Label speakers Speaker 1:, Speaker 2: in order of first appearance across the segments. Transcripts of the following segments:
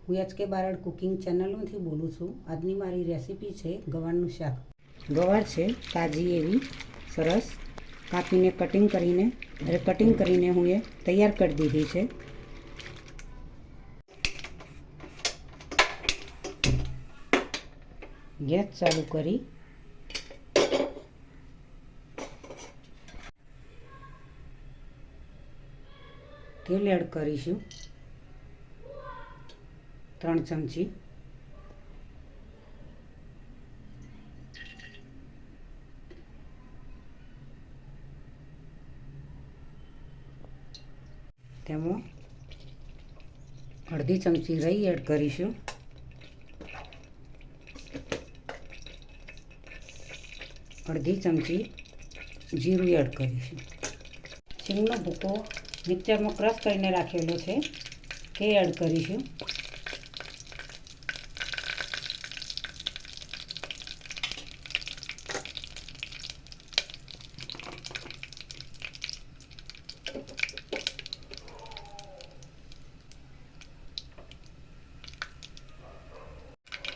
Speaker 1: હું HK. Barad cooking ચેનલમાંથી બોલું છું. આજની મારી રેસીપી છે ગવારનું શાક. ગવાર છે તાજી એવી સરસ કાપીને કટિંગ કરીને હું એ તૈયાર કરી દીધી છે. ગેસ ચાલુ કરી તેલ એડ કરીશું 3 ચમચી. તેમાં અડધી ચમચી રાઈ એડ કરીશું. અડધી ચમચી જીરું એડ કરીશું. સિંગનો ભૂકો મિક્સરમાં ક્રશ કરીને રાખેલો છે તે એડ કરીશું.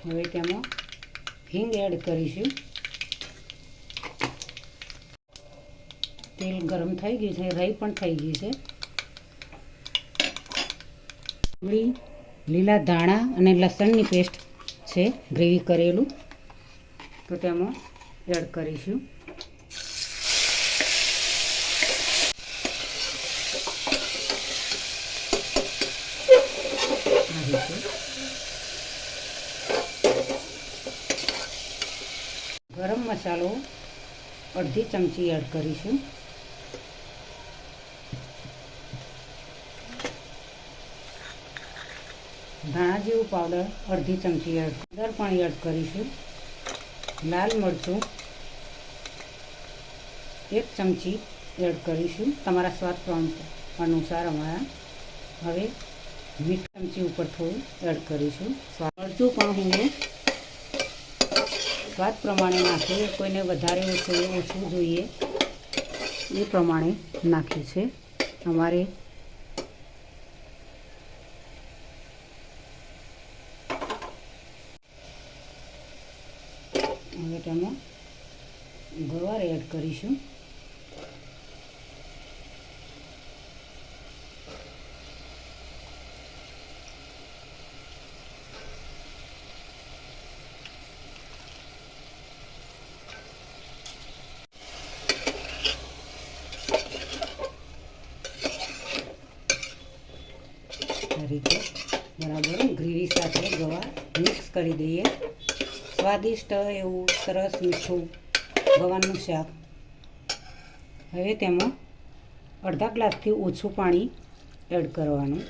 Speaker 1: હવે તેમાં હિંગ એડ કરીશું. તેલ ગરમ થઈ ગયું છે, રાઈ પણ થઈ ગઈ છે. લીલા ધાણા અને લસણની પેસ્ટ છે ગ્રેવી કરેલું, તો તેમાં એડ કરીશું. ગરમ મસાલો અડધી ચમચી એડ કરીશું. ધાણા જીરું પાવડર અડધી ચમચી હળદર પણ એડ કરીશું. લાલ મરચું 1 ચમચી એડ કરીશું, તમારા સ્વાદ અનુસાર અમારા. હવે મીઠું ચમચી ઉપર થોડું એડ કરીશું. મરચું પણ હું સ્વાદ પ્રમાણે નાખીએ, કોઈને વધારે ઓછું જોઈએ એ પ્રમાણે નાખ્યું છે અમારે. હવે તેમાં ગવાર એડ કરીશું. આ રીતે બરાબર ગ્રેવી સાથે ગવાર મિક્સ કરી દઈએ. સ્વાદિષ્ટ એવું સરસ મીઠું ગવારનું શાક. હવે તેમાં અડધા ગ્લાસથી ઓછું પાણી એડ કરવાનું.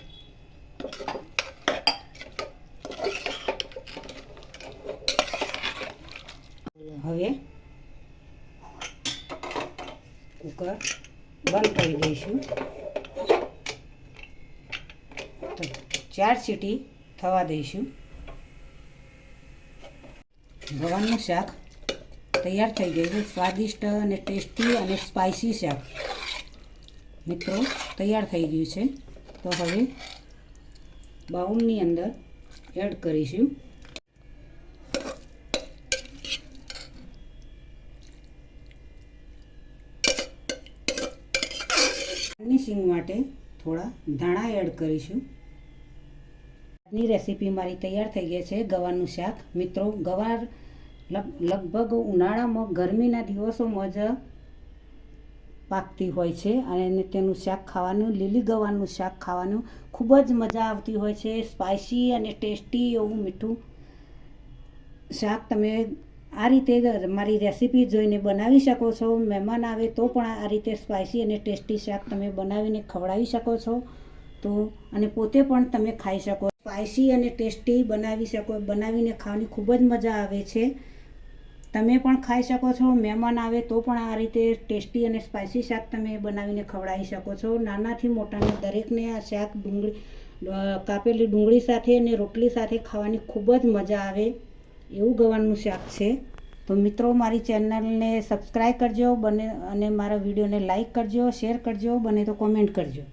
Speaker 1: હવે કુકર બંધ કરી દઈશું. 4 સીટી થવા દઈશું. ગવારનું શાક તૈયાર થઈ ગયું છે. સ્વાદિષ્ટ અને ટેસ્ટી અને સ્પાઇસી શાક મિત્રો તૈયાર થઈ ગયું છે. તો હવે બાઉલની અંદર એડ કરીશું. ગાર્નિશિંગ માટે થોડા ધાણા એડ કરીશું. આજની રેસીપી મારી તૈયાર થઈ ગઈ છે ગવારનું શાક. મિત્રો ગવાર લગભગ ઉનાળામાં ગરમીના દિવસોમાં જ પાકતી હોય છે અને તેનું શાક ખાવાનું, લીલી ગવારનું શાક ખાવાનું ખૂબ જ મજા આવતી હોય છે. સ્પાઇસી અને ટેસ્ટી એવું મીઠું શાક તમે આ રીતે મારી રેસીપી જોઈને બનાવી શકો છો. મહેમાન આવે તો પણ આ રીતે સ્પાઇસી અને ટેસ્ટી શાક તમે બનાવીને ખવડાવી શકો છો. તો અને પોતે પણ તમે ખાઈ શકો. સ્પાઇસી અને ટેસ્ટી બનાવીને ખાવાની ખૂબ જ મજા આવે છે. તમે પણ ખાઈ શકો છો. મહેમાન આવે તો પણ આ રીતે ટેસ્ટી અને સ્પાઇસી શાક તમે બનાવીને ખવડાવી શકો છો. નાનાથી મોટાને દરેકને આ શાક કાપેલી ડુંગળી સાથે અને રોટલી સાથે ખાવાની ખૂબ જ મજા આવે એવું ગવારનું શાક છે. તો મિત્રો મારી ચેનલને સબસ્ક્રાઈબ કરજો, બને અને મારા વિડીયોને લાઈક કરજો, શેર કરજો, બને તો કોમેન્ટ કરજો.